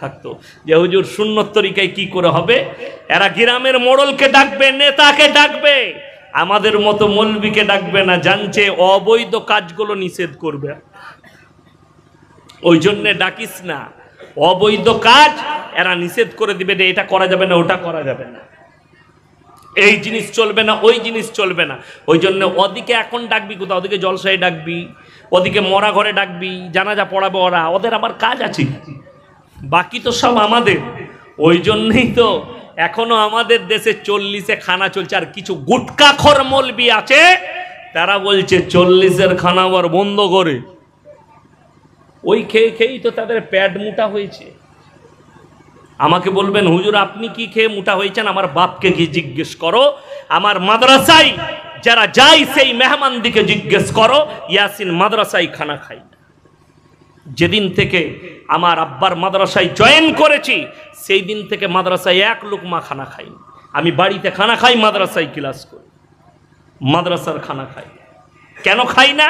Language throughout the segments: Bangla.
থাকতো যে হুজুর সুন্নত তরিকায় কি করে হবে। এরা গ্রামের মোড়লকে ডাকবে, নেতাকে ডাকবে, আমাদের মতো মৌলবীকে ডাকবে না, জানছে অবৈধ কাজগুলো নিষেধ করবে, ওই জন্যে ডাকিস না। অবৈধ কাজ এরা নিষেধ করে দিবে, এটা করা যাবে না, ওটা করা যাবে না, এই জিনিস চলবে না, ওই জিনিস চলবে না। ওই জন্য ওদিকে এখন ডাকবি কোথাও, ওদিকে জলসায় ডাকবি, ওদিকে মরা ঘরে ডাকবি, জানাজা পড়াবে ওরা, ওদের আবার কাজ আছে, বাকি তো সব আমাদের। ওই জন্যই তো এখনো আমাদের দেশে 40-এ খানা চলছে। আর কিছু গুটকাখোর মৌলবি আছে, তারা বলছে 40-এর খানা আবার বন্ধ করে, ওই খেয়ে খেয়েই তো তাদের পেট মোটা হয়েছে। আমাকে বলবেন হুজুর আপনি কি খেয়ে মোটা হয়েছেন, আমার বাপকে কি জিজ্ঞেস করো, আমার মাদ্রাসায় যারা যায় সেই মেহমান দিকে জিজ্ঞেস করো, ইয়াসিন মাদ্রাসায় খানা খাই না। যেদিন থেকে আমার আব্বার মাদ্রাসায় জয়েন করেছি সেই দিন থেকে মাদ্রাসায় এক লুকমা খানা খাই না। আমি বাড়িতে খানা খাই, মাদ্রাসায় ক্লাস করি, মাদ্রাসার খানা খাই। কেন খাই না?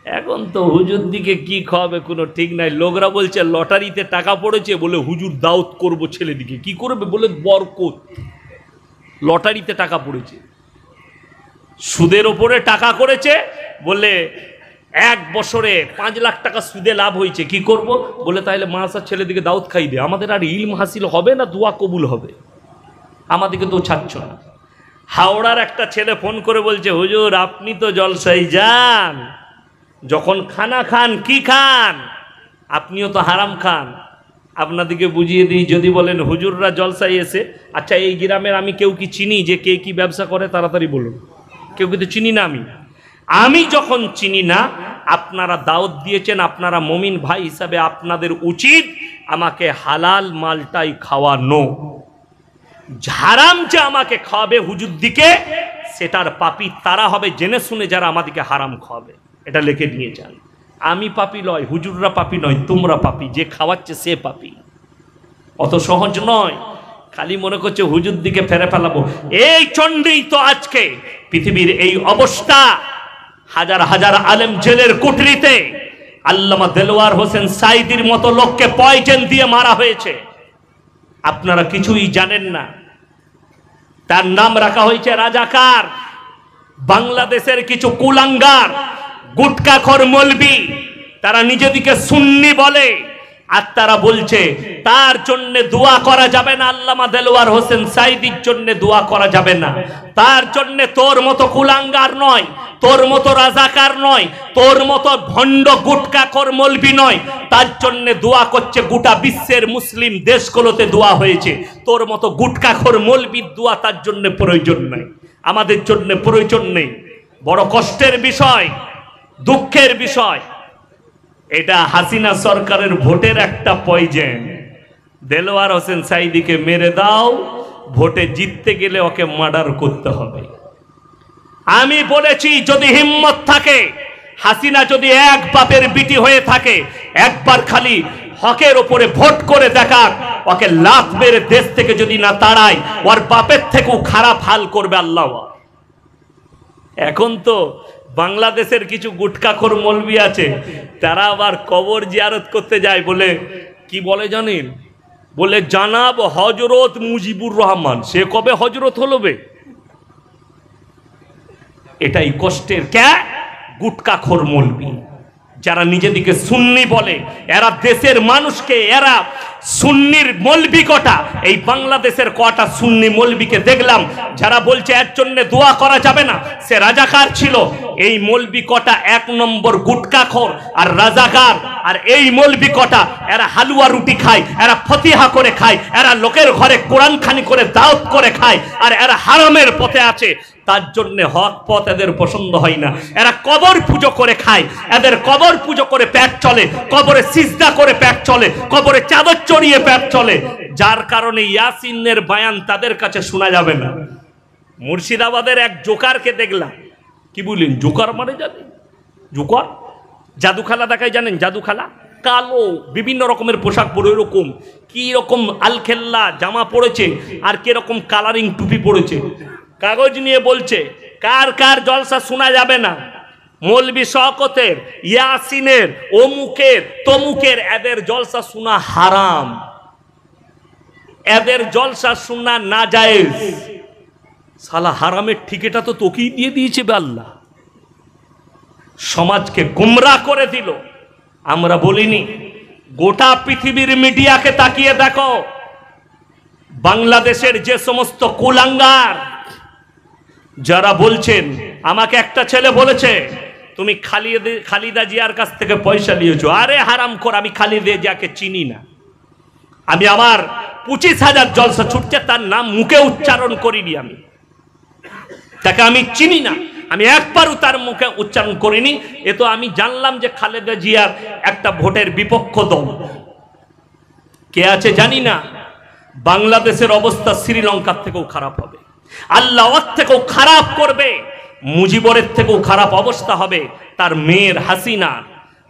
এখন তো হুজুর দিকে কি খাওয়াবে কোনো ঠিক নাই। লোকরা বলছে লটারিতে টাকা পড়েছে, বলে হুজুর দাওয়াত করব ছেলেদিকে। কি করবে? বলে বরকত। লটারিতে টাকা পড়েছে, সুদের ওপরে টাকা করেছে, বলে 1 বছরে 5 লাখ টাকা সুদে লাভ হয়েছে, কি করব? বলে তাহলে মাসার ছেলেদিকে দাওয়াত খাই দে, আমাদের আর ইলম হাসিল হবে না, দোয়া কবুল হবে, আমাদেরকে তো ছাড়ছ না। হাওড়ার একটা ছেলে ফোন করে বলছে হুজুর আপনি তো জলসাই যান, যখন খানা খান কি খান? আপনিও তো হারাম খান। আপনাদেরকে বুঝিয়ে দিই, যদি বলেন হুজুররা জলসায় এসে, আচ্ছা এই গ্রামের আমি কেউ কি চিনি যে কে কি ব্যবসা করে? তাড়াতাড়ি বলুন। কেউ কিন্তু চিনি না। আমি যখন চিনি না, আপনারা দাওয়াত দিয়েছেন, আপনারা মুমিন ভাই হিসাবে আপনাদের উচিত আমাকে হালাল মালটাই খাওয়ানো। হারাম যে আমাকে খাওয়াবে হুজুর দিকে, সেটার পাপী তারা হবে জেনে শুনে যারা আমাদেরকে হারাম খাওয়াবে। এটা লিখে নিয়ে যান। আমি পাপী নয়, হুজুররা পাপী নয়, তোমরা পাপী, যে খাওয়াচ্ছে সে পাপী। অত সহজ নয়, খালি মনে করছে হুজুর দিকে ফেরে ফেলাবো। এই চন্ডেই তো আজকে পৃথিবীর এই অবস্থা। হাজার হাজার আলেম জেলের কুঠরিতে, আল্লামা দেলোয়ার হোসেন সাইদির মতো লোককে পয়জন দিয়ে মারা হয়েছে, আপনারা কিছুই জানেন না। তার নাম রাখা হয়েছে রাজাকার। বাংলাদেশের কিছু কুলাঙ্গার গুটকাখোর মৌলবি, তারা নিজেদিকে সুন্নি বলে, আর তারা বলছে তার জন্য দোয়া করা যাবে না, আল্লামা দেলোয়ার হোসেন সাইদির জন্য দোয়া করা যাবে না, তার জন্য তোর মতো কুলাঙ্গার নয়, তোর মতো রাজাকার নয়, তোর মতো ভণ্ড গুটকাখোর মৌলবি নয়, তার জন্য দোয়া করছে গোটা বিশ্বের মুসলিম দেশগুলোতে দোয়া হয়েছে। তোর মতো গুটকাখোর মৌলবির দোয়া তার জন্য প্রয়োজন নেই, আমাদের জন্য প্রয়োজন নেই। বড় কষ্টের বিষয়, দুঃখের বিষয়, এটা হাসিনা সরকারের ভোটের একটা পয়জন। দেলোয়ার হোসেন সাইদিকে মেরে দাও, ভোটে জিততে গেলে ওকে মার্ডার করতে হবে। আমি বলেছি যদি হিম্মত থাকে, হাসিনা যদি এক বাপের বিটি হয়ে থাকে, একবার খালি হকের ওপরে ভোট করে দেখাক, ওকে লাথ মেরে দেশ থেকে যদি না তাড়ায়, ওর বাপের থেকেও খারাপ হাল করবে আল্লাহ। এখন তো বাংলাদেশের কিছু গুটকাখোর মৌলবি আছে, তারা আবার কবর জিয়ারত করতে যায়, বলে কি বলে জানেন? বলে জানাব হযরত মুজিবুর রহমান। সে কবে হযরত হলো বে? এটাই কষ্টের। কে? গুটকাখোর মৌলবি, যারা নিজেদিকে সুন্নি বলে, এরা দেশের মানুষকে, এরা সুন্নির মৌলবি কটা, এই বাংলাদেশের কটা সুন্নি মৌলবিকে দেখলাম যারা বলছে এর জন্য দোয়া করা যাবে না, সে রাজাকার ছিল। এই মৌলবি কটা 1 নম্বর গুটকাখোর আর রাজাকার। আর এই মৌলবি কটা, এরা হালুয়া রুটি খায়, এরা ফতিহা করে খায়, এরা লোকের ঘরে কোরআন খানি করে দাওয়াত করে খায়, আর এরা হারামের পথে আছে। তার জন্য হক পথ এদের পছন্দ হয় না। এরা কবর পুজো করে খায়, এদের কবর পুজো করে পেট চলে, কবরে সিজদা করে পেট চলে, কবরে চাদর চড়িয়ে পেট চলে, যার কারণে ইয়াসিনের বয়ান তাদের কাছে শোনা যাবে না। মুর্শিদাবাদের এক জোকারকে দেখলাম। কি বলেন? জোকার মানে জানেন? জোকার জাদুখালা দেখায়, জানেন জাদুখালা? কালো বিভিন্ন রকমের পোশাক পরে, এরকম কি রকম আলখেল্লা জামা পড়েছে, আর কিরকম কালারিং টুপি পড়েছে, কাগজ নিয়ে বলছে কার কার জলসা শোনা যাবে না, মৌলবি শওকতের, ইয়াসিনের, অমুকের তমুকের, এদের জলসা শোনা হারাম, এদের জলসা শোনা নাজায়েজ। সালা হারামের ঠিকাটা তো তোকেই দিয়ে দিয়েছে আল্লাহ, সমাজকে গুমরাহ করে দিল। আমরা বলিনি? গোটা পৃথিবীর মিডিয়াকে তাকিয়ে দেখো, বাংলাদেশের যে সমস্ত কুলাঙ্গার যারা বলছেন, আমাকে একটা ছেলে বলেছে তুমি খালিদা জিয়ার কাছ থেকে পয়সা নিয়েছো। আরে হারামখোর, আমি খালিদা জিয়াকে চিনি না, আমি আমার 25,000 জলসা ছুটছে, তার নাম মুখে উচ্চারণ করিনি, আমি তাকে আমি চিনি না, আমি একবারও তার মুখে উচ্চারণ করিনি। এ তো আমি জানলাম যে খালেদা জিয়ার একটা ভোটের বিপক্ষ দল কে আছে জানি না। বাংলাদেশের অবস্থা শ্রীলঙ্কার থেকেও খারাপ হবে, আল্লাহর থেকেও খারাপ করবে, মুজিবরের থেকেও খারাপ অবস্থা হবে তার মেয়ের হাসিনা।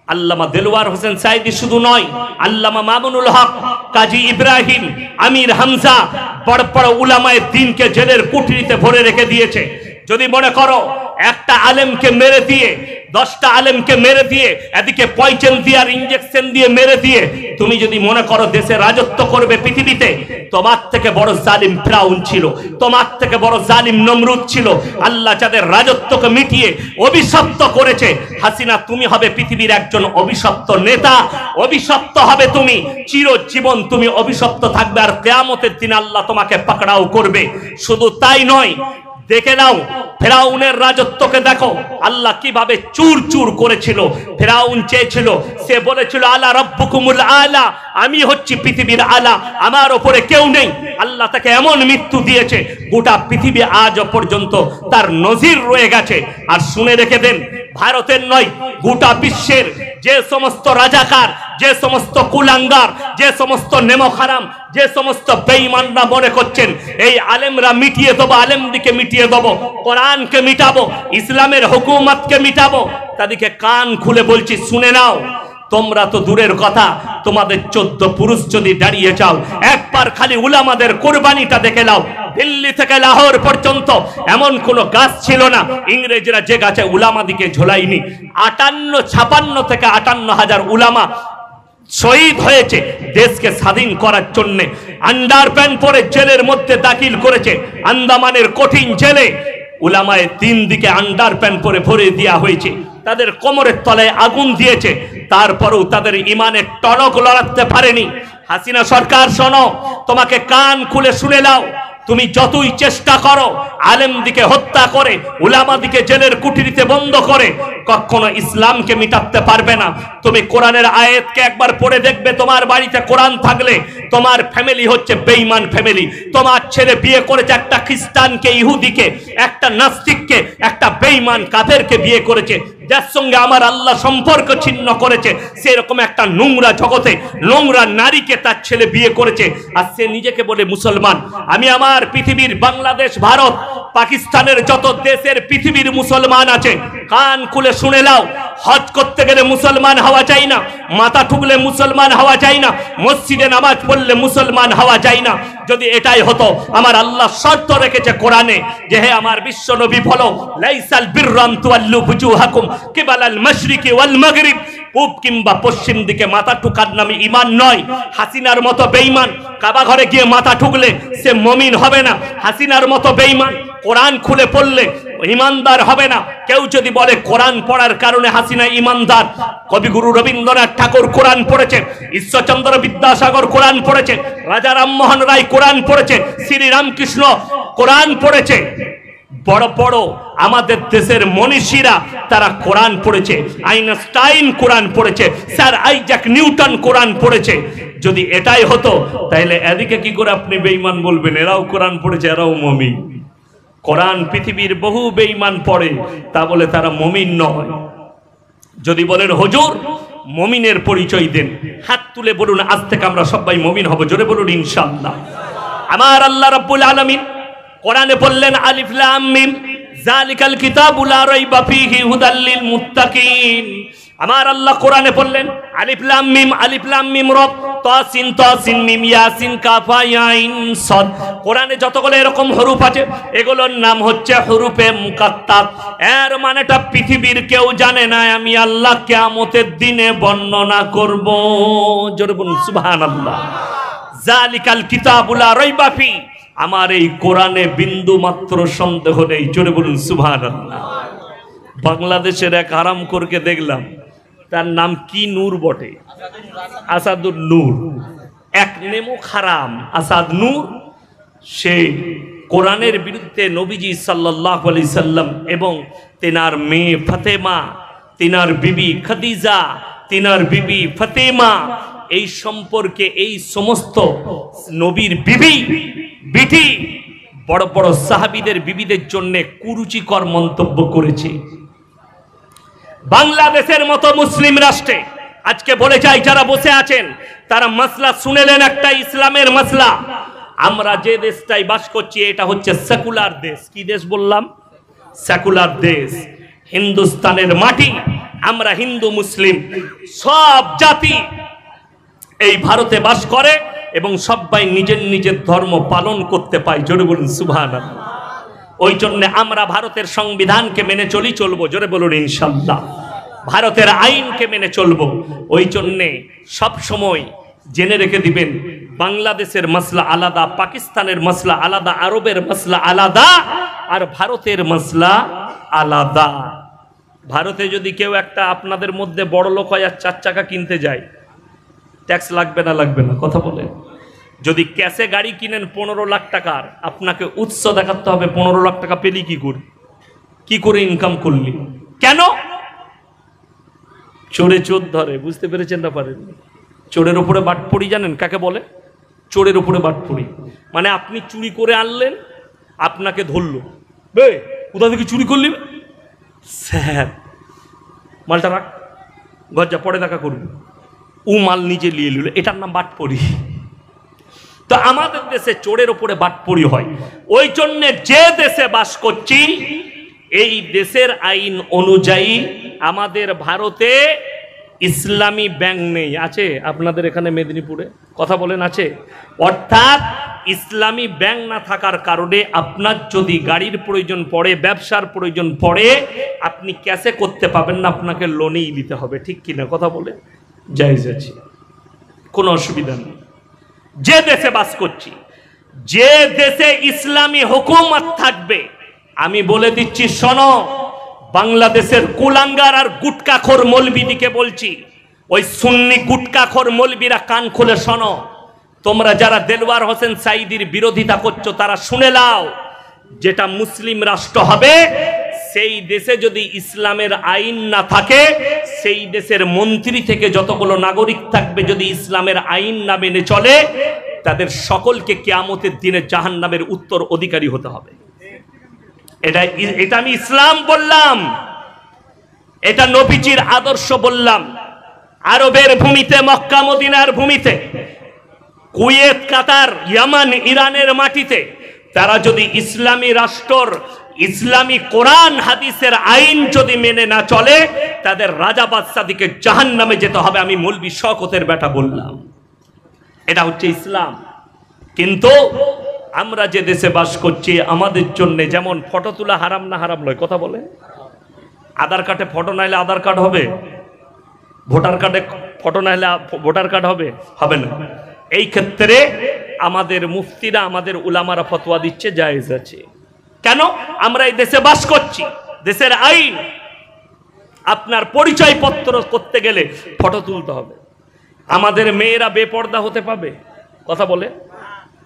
আল্লামা দেলোয়ার হোসেন সাইদি শুধু নয়, আল্লামা মামুনুল হক, কাজী ইব্রাহিম, আমির হামজা, বড় বড় উলামায়ে দ্বীনকে জেলের কুঠরিতে ভরে রেখে দিয়েছে। যদি মনে করো একটা আলেমকে মেরে দিয়ে, 10টা আলেমকে মেরে দিয়ে, এদিকে পয়জন দিয়ে আর ইনজেকশন দিয়ে মেরে দিয়ে তুমি যদি মনে করো দেশে রাজত্ব করবে পৃথিবীতে, তোমার থেকে বড় জালিম ফিরাউন ছিল, তোমার থেকে বড় জালিম নমরুদ ছিল। আল্লাহ যাদের রাজত্বকে মিটিয়ে অভিশপ্ত করেছে, হাসিনা তুমি হবে পৃথিবীর একজন অভিশপ্ত নেতা, অভিশপ্ত হবে তুমি, চিরজীবন তুমি অভিশপ্ত থাকবে, আর কিয়ামতের দিন আল্লাহ তোমাকে পাকড়াও করবে। শুধু তাই নয়, দেখে নাও ফেরাউনের রাজত্বকে দেখো, আল্লাহ কিভাবে চুর চুর করেছিল। ফেরাউন চেয়েছিল, সে বলেছিল আলা রাব্বুকুমুল আলা, আমি হচ্ছি পৃথিবীর আলা, আমার ওপরে কেউ নেই। আল্লাহ তাকে এমন মৃত্যু দিয়েছে, গোটা পৃথিবী আজ পর্যন্ত তার নজির রয়ে গেছে। আর শুনে রেখে দেন, ভারতের নয়, গোটা বিশ্বের যে সমস্ত রাজাকার, যে সমস্ত কুলাঙ্গার, যে সমস্ত নেমখারাম, যে সমস্ত বেঈমানরা মনে করছেন এই আলেমরা মিটিয়ে দেবো, আলেমদিকে মিটিয়ে দেবো, কোরআনকে মিটাবো, ইসলামের হুকুমতকে মিটাবো, তাদেরকে কান খুলে বলছি শুনে নাও। তোমরা তো দূরের কথা, তোমাদের 14 পুরুষ যদি দাঁড়িয়ে যাও, একবার খালি উলামাদের কোরবানিটা দেখে নাও। দিল্লি থেকে লাহোর পর্যন্ত এমন কোন গাছ ছিল না ইংরেজরা যে গাছে উলামাদিকে ঝোলায়নি। 56 থেকে 58,000 উলামা শহীদ হয়েছে দেশকে স্বাধীন করার জন্য। আন্ডারপ্যান্ট পরে জেলের মধ্যে দাখিল করেছে, আন্দামানের কঠিন জেলে উলামায়ে তিন দিকে আন্ডারপ্যান্ট পরে ভরে দেওয়া হয়েছে, তাদের কোমরের তলায় আগুন দিয়েছে, তারপরেও তাদের ইমানের টনক লড়াতে পারেনি। হাসিনা সরকার শোনো, তোমাকে কান খুলে শুনে নাও, তুমি যতই চেষ্টা করো আলেমদিকে হত্যা করে, উলামাদিকে জেলের কুঠরিতে বন্ধ করে, কখনো ইসলামকে মিটাতে পারবে না। তুমি কোরআনের আয়াতকে একবার পড়ে দেখবে, তোমার বাড়িতে কোরআন থাকলে তোমার ফ্যামিলি হচ্ছে বেঈমান ফ্যামিলি। তোমার ছেলে বিয়ে করেছে একটা খ্রিস্টানকে, ইহুদিকে, একটা নাস্তিককে, একটা বেঈমান কাফেরকে বিয়ে করেছে, যার সঙ্গে আমার আল্লাহ সম্পর্ক ছিন্ন করেছে। সেরকম একটা নোংরা জগতে নোংরা নারীকে তার ছেলে বিয়ে করেছে, আর সে নিজেকে বলে মুসলমান। আমি আমার পৃথিবীর বাংলাদেশ, ভারত, পাকিস্তানের যত দেশের পৃথিবীর মুসলমান আছে, কান খুলে শুনে নাও, হজ করতে গেলে মুসলমান হওয়া যায় না, মাথা ঠুকলে মুসলমান হওয়া যায় না, মসজিদে নামাজ পড়লে মুসলমান হওয়া যায় না। যদি এটাই হতো, আমার আল্লাহ শর্ত রেখেছে কোরআনে যে হে আমার বিশ্ব নবী বলো, লাইসাল বিররাম তুয়াল্লু বুজুহাকুম কিবালাল মাশরিকি ওয়াল মাগরিব, পূব কিংবা পশ্চিম দিকে মাথা ঠুকার নামে ঈমান নয়। হাসিনার মতো বেঈমান কাবা ঘরে গিয়ে মাথা ঠুকলে সে মুমিন হবে না। হাসিনার মতো বেঈমান কোরআন খুলে পড়লে ইমানদার হবে না। কেউ যদি বলে কোরআন পড়ার কারণে হাসিনা ইমানদার, কবিগুরু রবীন্দ্রনাথ ঠাকুর কোরআন পড়েছে, ঈশ্বরচন্দ্র বিদ্যাসাগর কোরআন পড়েছে, রাজা রামমোহন রায় কোরআন পড়েছে, শ্রী রামকৃষ্ণ কোরআন পড়েছে, বড় বড় আমাদের দেশের মনীষীরা তারা কোরআন পড়েছে, আইনস্টাইন কোরআন পড়েছে, স্যার আইজাক নিউটন কোরআন পড়েছে। যদি এটাই হতো তাহলে এদিকে কি করে আপনি বেঈমান বলবেন? এরাও কোরআন পড়েছে, এরাও মুমিন। কোরআন পৃথিবীর বহু বেঈমান পড়ে, তা বলে তারা মুমিন নয়। যদি বলেন হুজুর মুমিনের পরিচয় দেন, হাত তুলে বলুন আজ থেকে আমরা সবাই মুমিন হব, জোরে বলুন ইনশাআল্লাহ। আমার আল্লাহ রাব্বুল আলামিন কোরআনে বললেন আলিফ লাম মিম যালিকাল কিতাবু লা রাইবা ফীহি হুদাল লিল মুত্তাকিন। আমার আল্লাহ কোরআনে বললেন আলিফ লাম মিম র তাসিন মিম ইয়াসিন কাফ ইয়া আইন সাদ। কোরআনে যতগুলো এরকম হরফ আছে এগুলোর নাম হচ্ছে হরফে মুকাত্তাব। এর মানেটা পৃথিবীর কেউ জানে না, আমি আল্লাহ কিয়ামতের দিনে বর্ণনা করব। জোরে বলুন সুবহানাল্লাহ। জালিকাল কিতাবু লা রাইবা ফি, আমার এই কোরআনে বিন্দু মাত্র সন্দেহ নেই। জোরে বলুন সুবহানাল্লাহ। বাংলাদেশের এক হারামখোরকে দেখলাম, তার নাম কি নূর বটে, আসাদুর নূর, এক নেমো হারাম আসাদ নূর। সে কোরআনের বিরুদ্ধে নবীজি সাল্লাল্লাহু আলাইহি সাল্লাম এবং তেনার মেয়ে ফাতেমা, তেনার বিবি খাদিজা, তেনার বিবি ফাতেমা, এই সম্পর্কে এই সমস্ত নবীর বিটি বড় বড় সাহাবীদের বিবিদের জন্য কুরুচিকর মন্তব্য করেছে। বাংলাদেশের মতো মুসলিম রাষ্ট্রে আজকে বলে যাই, যারা বসে আছেন তারা মাসলা শুনেলেন, একটা ইসলামের মাসলা। আমরা যে দেশটাই বাস করছি এটা হচ্ছে সেকুলার দেশ। কি দেশ বললাম? সেকুলার দেশ। হিন্দুস্তানের মাটি, আমরা হিন্দু মুসলিম সব জাতি এই ভারতে বাস করে এবং সবাই নিজের নিজের ধর্ম পালন করতে পায়। জোরে বলুন সুবহানাল্লাহ। ওই জন্য আমরা ভারতের সংবিধানকে মেনে চলবো। জোরে বলুন ইনশাআল্লাহ। ভারতের আইনকে মেনে চলবো। ওই জন্যে সব সময় জেনে রেখে দিবেন, বাংলাদেশের মাসলা আলাদা, পাকিস্তানের মাসলা আলাদা, আরবের মাসলা আলাদা, আর ভারতের মাসলা আলাদা। ভারতে যদি কেউ একটা আপনাদের মধ্যে বড় লোক হয় আর 4 চাকা কিনতে যায়, ট্যাক্স লাগবে না? লাগবে না? কথা বলে। যদি ক্যাশে গাড়ি কিনেন 15 লাখ টাকার, আপনাকে উৎস দেখাতে হবে 15 লাখ টাকা পেলি কি করে ইনকাম করলি। কেন? চোরে চোর ধরে। বুঝতে পেরেছেন না? পারেন? চোরের উপরে বাটপড়ি জানেন কাকে বলে? চোরের উপরে বাটপড়ি মানে আপনি চুরি করে আনলেন, আপনাকে ধরলো, বে কোথা থেকে চুরি করলি, স্যার মালটা রাখ, ঘর যা, পরে দেখা করবি। ও মাল নিজে নিয়ে নিল, এটার নাম বাটপড়ি। তো আমাদের দেশে চোরের উপরে বাটপড়ি হয়। ওই জন্য যে দেশে বাস করছি এই দেশের আইন অনুযায়ী আমাদের ভারতে ইসলামী ব্যাংক নেই। আছে আপনাদের এখানে মেদিনীপুরে? কথা বলেন, আছে? অর্থাৎ ইসলামী ব্যাংক না থাকার কারণে আপনার যদি গাড়ির প্রয়োজন পড়ে, ব্যবসার প্রয়োজন পড়ে, আপনি ক্যাশে করতে পাবেন না, আপনাকে লোনেই নিতে হবে। ঠিক কিনা? কথা বলে জায়েজ আছে, কোনো অসুবিধা নেই। যে দেশে বাস করছি, যে দেশে ইসলামী হুকুমত থাকবে, আমি বলে দিচ্ছি শোনো, বাংলাদেশের কুলাঙ্গার আর গুটকাখোর মৌলবীদিকে বলছি, ওই সুন্নি গুটকাখোর মৌলবীরা কান খুলে শোনো। তোমরা যারা দেলওয়ার হোসেন সাঈদীর বিরোধিতা করছো তারা শুনে নাও, যেটা মুসলিম রাষ্ট্র হবে সেই দেশে যদি ইসলামের আইন না থাকে, সেই দেশের মন্ত্রী থেকে যতগুলো নাগরিক থাকবে যদি ইসলামের আইন না মেনে চলে, তাদের সকলকে কিয়ামতের দিনে জাহান্নামের উত্তর অধিকারী হতে হবে। এটা আমি ইসলাম বললাম, এটা নবীজির আদর্শ বললাম। আরবের ভূমিতে, মক্কা মদিনার ভূমিতে, কুয়েত, কাতার, ইয়ামান, ইরানের মাটিতে তারা যদি ইসলামী রাষ্ট্র, ইসলামী কোরআন হাদিসের আইন যদি মেনে না চলে, তাদের রাজা বাদশাদিকে জাহান্নামে যেতে হবে। আমি মৌলভী শওকতের বেটা বললাম, এটা হচ্ছে ইসলাম। কিন্তু আমরা যে দেশে বাস করছি আমাদের জন্য যেমন ফটো তোলা হারাম না হারাম নয়? কথা বলে। আধার কার্ডে ফটো নাইলে আধার কার্ড হবে? ভোটার কার্ডে ফটো নাইলে ভোটার কার্ড হবে? হবে না। এই ক্ষেত্রে আমাদের মুফতিরা, আমাদের উলামারা ফতোয়া দিচ্ছে জায়েজ আছে। কেন? আমরা এই দেশে বাস করছি, দেশের আইন, আপনার পরিচয় পত্র করতে গেলে ফটো তুলতে হবে। আমাদের মেয়েরা বেপর্দা হতে পাবে? কথা বলে।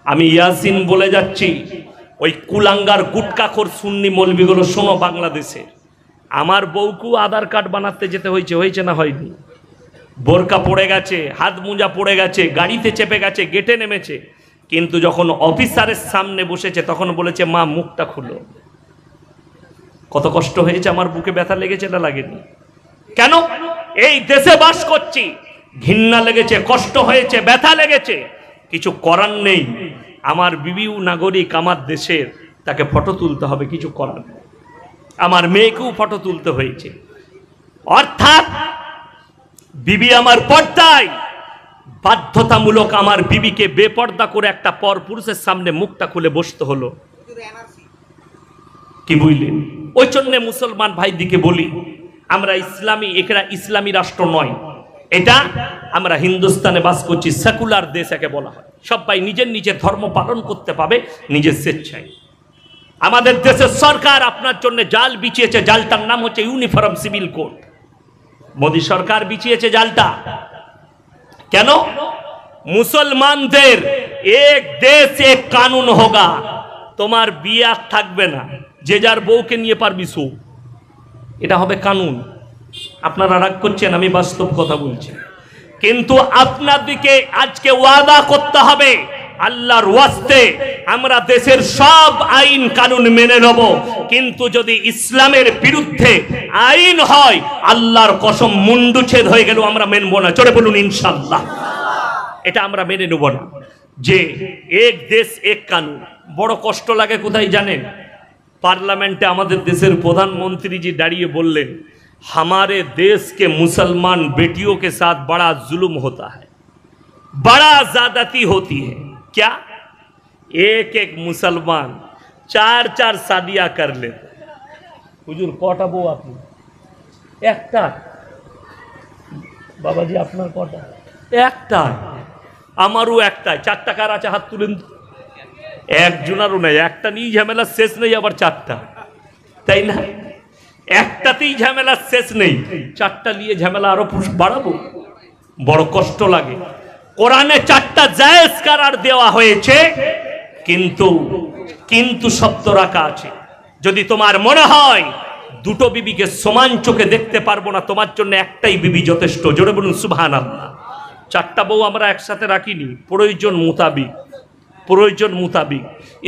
আমি ইয়াসিন বলে যাচ্ছি, ওই কুলাঙ্গার গুটকাখোর সুন্নি মৌলবীগুলো শোনো, বাংলাদেশে আমার বউকু আধার কার্ড বানাতে যেতে হয়েছে না হয়নি? বোরকা পড়ে গেছে, হাত মোজা পড়ে গেছে, গাড়িতে চেপে গেছে, গেটে নেমেছে, কিন্তু যখন অফিসারের সামনে বসেছে তখন বলেছে মা মুখটা খুলো। কত কষ্ট হয়েছে, আমার বুকে ব্যথা লেগেছে না লাগেনি? কেন? এই দেশে বাস করছি, ঘৃণা লেগেছে, কষ্ট হয়েছে, ব্যথা লেগেছে, কিছু করার নেই। আমার বিবিও নাগরিক আমার দেশের, তাকে ফটো তুলতে হবে, কিছু করার নেই। আমার মেয়েকেও ফটো তুলতে হয়েছে। অর্থাৎ বিবি আমার পর্দায়, বাধ্যতামূলক আমার বিবিকে বেপর্দা করে একটা পর পুরুষের সামনে মুখটা খুলে বসতে হলো। কি বুঝলেন? ওই জন্য মুসলমান ভাই দিকে বলি, আমরা ইসলামী, এটা ইসলামী রাষ্ট্র নয়, এটা আমরা হিন্দুস্তানে বাস করছি, সেকুলার দেশ একে বলা হয়। সবাই নিজের নিজের ধর্ম পালন করতে পাবে নিজের স্বেচ্ছায়। আমাদের দেশের সরকার আপনার জন্য জাল বিছিয়েছে, জালটার নাম হচ্ছে ইউনিফর্ম সিভিল কোড। মোদী সরকার বিছিয়েছে জালটা। কেন? মুসলমানদের এক দেশ এক কানুন হোগা, তোমার বিয়ে আর থাকবে না, যে যার বউকে নিয়ে পারবি সু, এটা হবে কানুন। আপনারা রাগ করছেন, আমি বাস্তব কথা বলছি। কিন্তু আপনাদেরকে আজকে ওয়াদা করতে হবে, আল্লাহর ওয়াস্তে আমরা দেশের সব আইন কানুন মেনে নেব, কিন্তু যদি ইসলামের বিরুদ্ধে আইন হয়, আল্লাহর কসম মুন্ডুচ্ছেদ হয়ে গেল আমরা মেনব না। জোরে বলুন ইনশাআল্লাহ। এটা আমরা মেনে নেব না, যে এক দেশ এক কানুন। বড় কষ্ট লাগে কোথায় জানেন? পার্লামেন্টে আমাদের দেশের প্রধানমন্ত্রী জি দাঁড়িয়ে বললেন, हमारे देश के मुसलमान बेटियों के साथ बड़ा जुल्म होता है, बड़ा ज्यादती होती है। क्या? एक एक मुसलमान 4-4 शादियां कर लेते। हुजूर कटा बউ আপনি? একটা। বাবাজি আপনার কটা? একটা। আমারও একটাই। 4টা কার আছে হাত তুলেন? একজনারও নাই। একটা নিয়ে ঝামেলা শেষ নেই, আবার 4টা, তাই না? একটাতেই ঝামেলা শেষ নেই, 4টা নিয়ে ঝামেলা আরো বাড়াবো? বড় কষ্ট লাগে। কোরআনে 4টা জায়েজ করার দেওয়া হয়েছে, কিন্তু কিন্তু শব্দ রাখা আছে। যদি তোমার মনে হয় দুটো বিবিকে সমান চোখে দেখতে পারবো না, তোমার জন্য একটাই বিবি যথেষ্ট। জোরে বলুন সুবহানাল্লাহ। 4টা বউ আমরা একসাথে রাখিনি, প্রয়োজন মোতাবিক। প্রয়োজন মোতাবিক।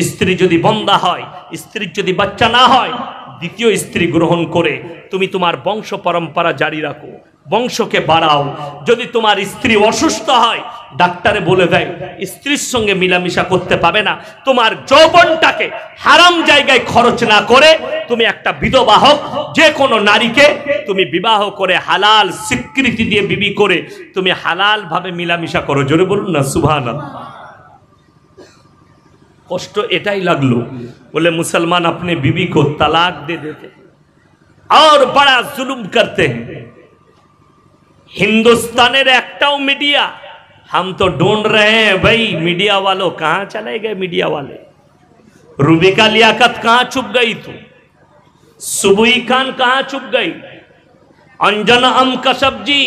স্ত্রী যদি বন্দা হয়, স্ত্রীর যদি বাচ্চা না হয়, দ্বিতীয় স্ত্রী গ্রহণ করে তুমি তোমার বংশ পরম্পরা জারি রাখো, বংশকে বাড়াও। যদি তোমার স্ত্রী অসুস্থ হয়, ডাক্তারে বলে দেয় স্ত্রীর সঙ্গে মিলামিশা করতে পাবে না, তোমার যৌবনটাকে হারাম জায়গায় খরচ না করে তুমি একটা বিধবা হোক, যে কোনো নারীকে তুমি বিবাহ করে হালাল স্বীকৃতি দিয়ে বিবি করে তুমি হালাল ভাবে মিলামিশা করো। জোরে বলুন না সুবহানাল্লাহ। কষ্ট এটাই লাগলো, बोले मुसलमान अपने बीवी को तलाक दे देते और बड़ा जुल्म करते हैं। हिंदुस्तान एकटाও मीडिया, हम तो ढूंढ रहे हैं भाई मीडिया वालों कहां चले गए? मीडिया वाले रूबिका लियाकत कहां छुप गई? तू सुबुई खान कहां छुप गई? अंजना अम कशब जी,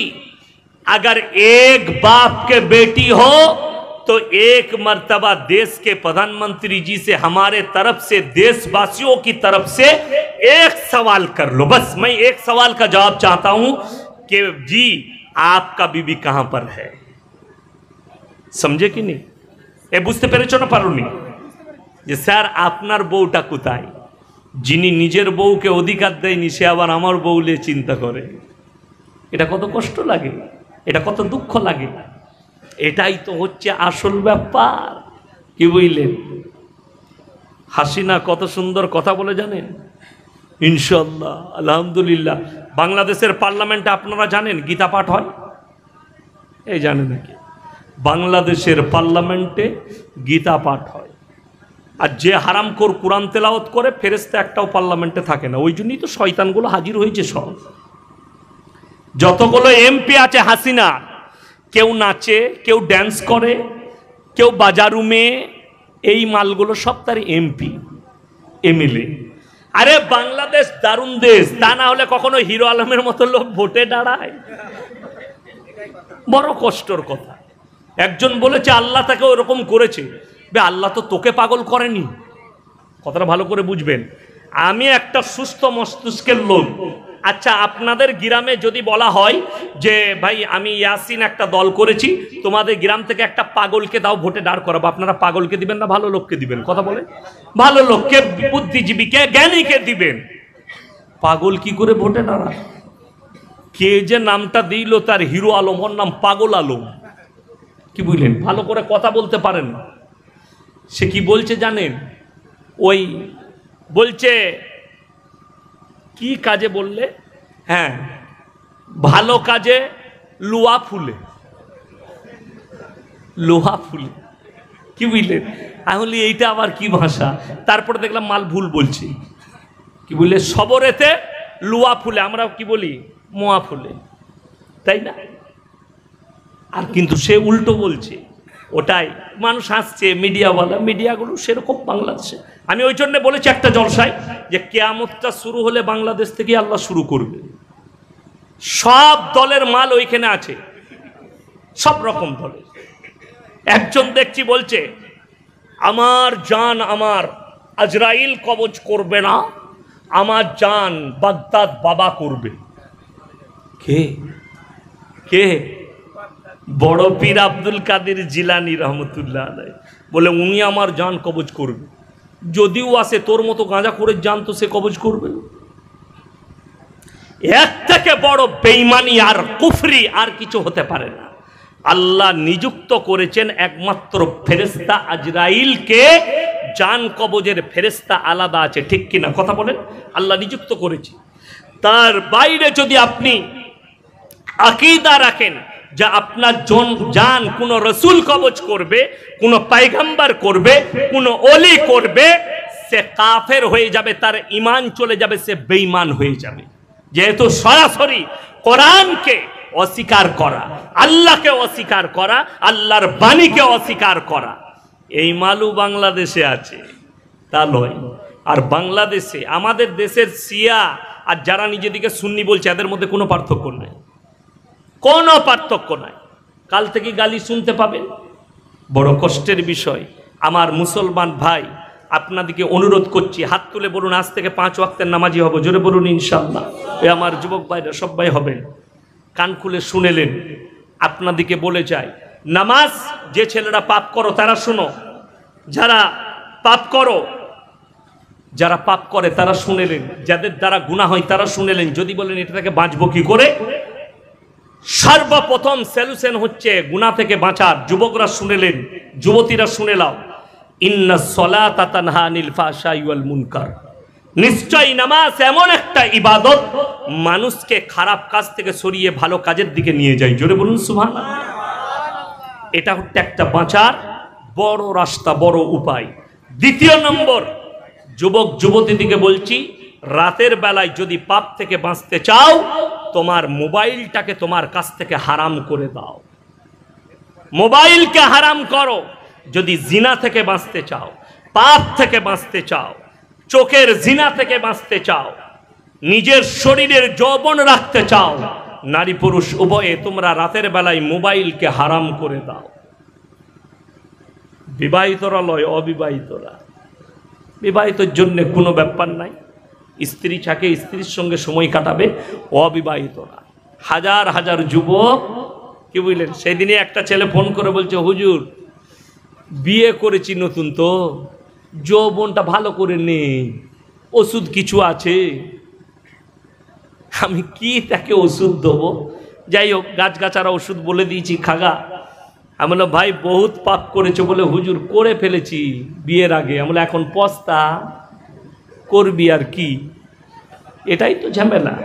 अगर एक बाप के बेटी हो तो एक मर्तबा देश के प्रधानमंत्री जी से हमारे तरफ से, देशवासियों की तरफ से एक सवाल कर लो। बस मैं एक सवाल का जवाब चाहता हूं कि जी आपका बीबी कहां पर है? समझे कि नहीं? ए बुझते पेरेছো না পারোনি? যে স্যার আপনার বউটা কোথায়? যিনি নিজের বউকে অধিকার দেয়নি সে আবার আমার বউ নিয়ে চিন্তা করে। এটা কত কষ্ট লাগে, এটা কত দুঃখ লাগে। এটাই তো হচ্ছে আসল ব্যাপার। কি বুঝলেন? হাসিনা কত সুন্দর কথা বলে জানেন? ইনশাআল্লাহ, আলহামদুলিল্লাহ। বাংলাদেশের পার্লামেন্টে আপনারা জানেন গীতা পাঠ হয়? এই জানেন নাকি? বাংলাদেশের পার্লামেন্টে গীতা পাঠ হয়। আর যে হারামখোর কোরআন তেলাওয়াত করে, ফেরেশতা একটাও পার্লামেন্টে থাকে না। ওই জন্যই তো শয়তানগুলো হাজির হয়েছে সব। যতগুলো এমপি আছে হাসিনা, কেউ নাচে, কেউ ড্যান্স করে, কেউ বাজারুমে, এই মালগুলো সব তার এমপি এমএলএ। আরে বাংলাদেশ দারুণ দেশ, তা না হলে কখনো হিরো আলমের মতো লোক ভোটে দাঁড়ায়? বড় কষ্টর কথা। একজন বলেছে আল্লাহ তাকে ওরকম করেছে। বে আল্লাহ তো তোকে পাগল করেনি। কথাটা ভালো করে বুঝবেন। আমি একটা সুস্থ মস্তিষ্কের লোক। আচ্ছা, আপনাদের গ্রামে যদি বলা হয় যে ভাই আমি ইয়াসিন একটা দল করেছি, তোমাদের গ্রাম থেকে একটা পাগলকে দাও ভোটে দাঁড় করাবো, আপনারা পাগলকে দিবেন না ভালো লোককে দিবেন? কথা বলে। ভালো লোককে, বুদ্ধিজীবীকে, জ্ঞানীকে দিবেন। পাগল কি করে ভোটে দাঁড়ায়? কে যে নামটা দিল তার হিরো আলম, ওর নাম পাগল আলম। কি বুঝলেন? ভালো করে কথা বলতে পারেন। সে কি বলছে জানেন? ওই বলছে কি কাজে বললে? হ্যাঁ, ভালো কাজে লোহা ফুলে, লোহা ফুলে, কি বুঝলেন? তাহলে এইটা আবার কি ভাষা? তারপরে দেখলাম মাল ভুল বলছি, কি বললে সবরেতে লোহা ফুলে, আমরা কি বলি মোয়া ফুলে, তাই না? আর কিন্তু সে উল্টো বলছে, ওটাই মানুষ হাসছে, মিডিয়াওয়ালা, মিডিয়াগুলো সেরকম বাংলাদেশে। আমি ওই জন্য বলেছি একটা জলসায় যে কিয়ামতটা শুরু হলে বাংলাদেশ থেকে আল্লাহ শুরু করবে। সব দলের মাল ওইখানে আছে, সব রকম দলের। একজন দেখছি বলছে আমার জান আমার আজরাইল কবজ করবে না, আমার জান বাগদাদ বাবা করবে। কে কে? বড় পীর আব্দুল কাদের জিলানী রহমতুল্লাহ আলাইহি বলে উনি আমার জান কবজ করবে। যদিও আসে তোর মতো গাঁজা করে জান তো সে কবজ করবে। এর থেকে বড় বেঈমানি আর কুফরি আর কিছু হতে পারে না। আল্লাহ নিযুক্ত করেছেন একমাত্র ফেরেশতা আজরাইলকে, জান কবজের ফেরেশতা আলাদা আছে, ঠিক কিনা কথা বলেন? আল্লাহ নিযুক্ত করেছে। তার বাইরে যদি আপনি আকীদা রাখেন যে আপনার জান কোন রসুল কবজ করবে, কোন পয়গম্বর করবে, কোন ওলি করবে, সে কাফের হয়ে যাবে, তার ঈমান চলে যাবে, সে বেঈমান হয়ে যাবে। যেহেতু সরাসরি কোরআনকে অস্বীকার করা, আল্লাহকে অস্বীকার করা, আল্লাহর বাণীকে অস্বীকার করা, এই মালু বাংলাদেশে আছে, তা নয়। আর বাংলাদেশে আমাদের দেশের শিয়া আর যারা নিজেদিকে সুন্নি বলছে এদের মধ্যে কোনো পার্থক্য নাই, কোনো পার্থক্য নাই। কাল থেকে গালি শুনতে পাবেন, বড় কষ্টের বিষয়। আমার মুসলমান ভাই, আপনাদেরকে অনুরোধ করছি, হাত তুলে বলুন আজ থেকে 5 ওয়াক্তের নামাজি হব, জোরে বলুন ইনশাআল্লাহ। এ আমার যুবক ভাইরা সবাই হবেন, কান খুলে শুনেলেন। আপনাদেরকে বলে যায়, নামাজ যে ছেলেরা পাপ করো তারা শুনো, যারা পাপ করো, যারা পাপ করে তারা শুনেলেন, যাদের দ্বারা গুনাহ হয় তারা শুনেলেন। যদি বলেন এটা থেকে বাঁচবো কি করে, সর্বপ্রথম সলিউশন হচ্ছে গুনাহ থেকে বাঁচার। যুবকরা শুনেলেন, যুবতীরা শুনে নাও, ইন্নাস সালাতা তানহা আনিল ফাহশাই ওয়াল মুনকার। নিশ্চয়ই নামাজ এমন একটা ইবাদত মানুষকে খারাপ কাজ থেকে সরিয়ে ভালো কাজের দিকে নিয়ে যায়, জোরে বলুন সুবহানাল্লাহ। এটা হচ্ছে একটা বাঁচার বড় রাস্তা, বড় উপায়। দ্বিতীয় নম্বর, যুবক যুবতীদিকে বলছি, রাতের বেলায় যদি পাপ থেকে বাঁচতে চাও, তোমার মোবাইলটাকে তোমার কাছ থেকে হারাম করে দাও, মোবাইলকে হারাম করো। যদি জিনা থেকে বাঁচতে চাও, পাপ থেকে বাঁচতে চাও, চোখের জিনা থেকে বাঁচতে চাও, নিজের শরীরের যৌবন রাখতে চাও, নারী পুরুষ উভয়ে তোমরা রাতের বেলায় মোবাইলকে হারাম করে দাও। বিবাহিতরা লয়, অবিবাহিতরা, বিবাহিতর জন্য কোনো ব্যাপার নাই, স্ত্রী থাকে স্ত্রীর সঙ্গে সময় কাটাবে। অবিবাহিতরা হাজার হাজার যুবক, কি বুঝলেন? সেদিনে একটা ছেলে ফোন করে বলছে, হুজুর বিয়ে করেছি নতুন, তো যৌবনটা ভালো করে নেই, ওষুধ কিছু আছে? আমি কি তাকে ওষুধ দেবো? যাই হোক, গাছগাছারা ওষুধ বলে দিয়েছি, খাগা। আমি বললাম ভাই বহুত পাপ করেছো বলে, হুজুর করে ফেলেছি বিয়ের আগে। আমি বললাম এখন পস্তা করবি আর কি, এটাই তো ঝামেলা।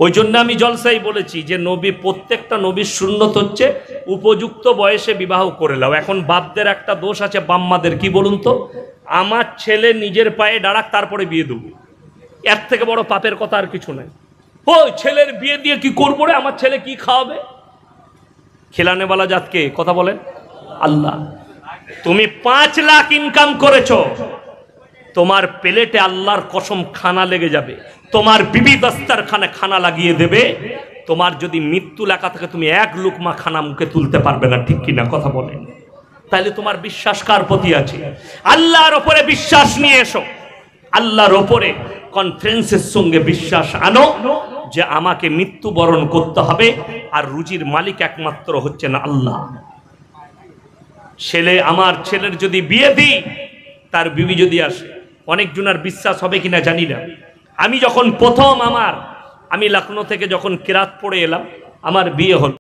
ওই জন্য আমি জলসাই বলেছি যে নবী, প্রত্যেকটা নবীর সুন্নত হচ্ছে উপযুক্ত বয়সে বিবাহ করে নাও। এখন বাপদের একটা দোষ আছে, বাম্মাদের, কি বলুন তো, আমার ছেলে নিজের পায়ে দাঁড়াক তারপরে বিয়ে দেবো। এর থেকে বড় পাপের কথা আর কিছু নাই। ওই ছেলের বিয়ে দিয়ে কি করবো রে, আমার ছেলে কি খাওয়াবে? খেলানেওয়ালা জাতকে কথা বলেন আল্লাহ। তুমি 5 লাখ ইনকাম করেছো, তোমার প্লেটে আল্লাহর কসম খানা লেগে যাবে, তোমার বিবি দস্তারখানে খানা লাগিয়ে দেবে। তোমার যদি মৃত্যু লেখা থাকে, তুমি 1 লুকমা খানা মুখে তুলতে পারবে না, ঠিক কিনা কথা বলেন? তাহলে তোমার বিশ্বাস কার প্রতি আছে? আল্লাহর ওপরে বিশ্বাস নিয়ে এসো, আল্লাহর ওপরে কনফিডেন্সের সঙ্গে বিশ্বাস আনো যে আমাকে মৃত্যুবরণ করতে হবে, আর রুজির মালিক একমাত্র হচ্ছেন আল্লাহ। ছেলে, আমার ছেলের যদি বিয়ে দিই, তার বিবি যদি আসে, অনেক জনের বিশ্বাস হবে কিনা জানি না। আমি যখন প্রথম আমি লখনৌ থেকে যখন কিরাত পড়ে এলাম, আমার বিয়ে হল।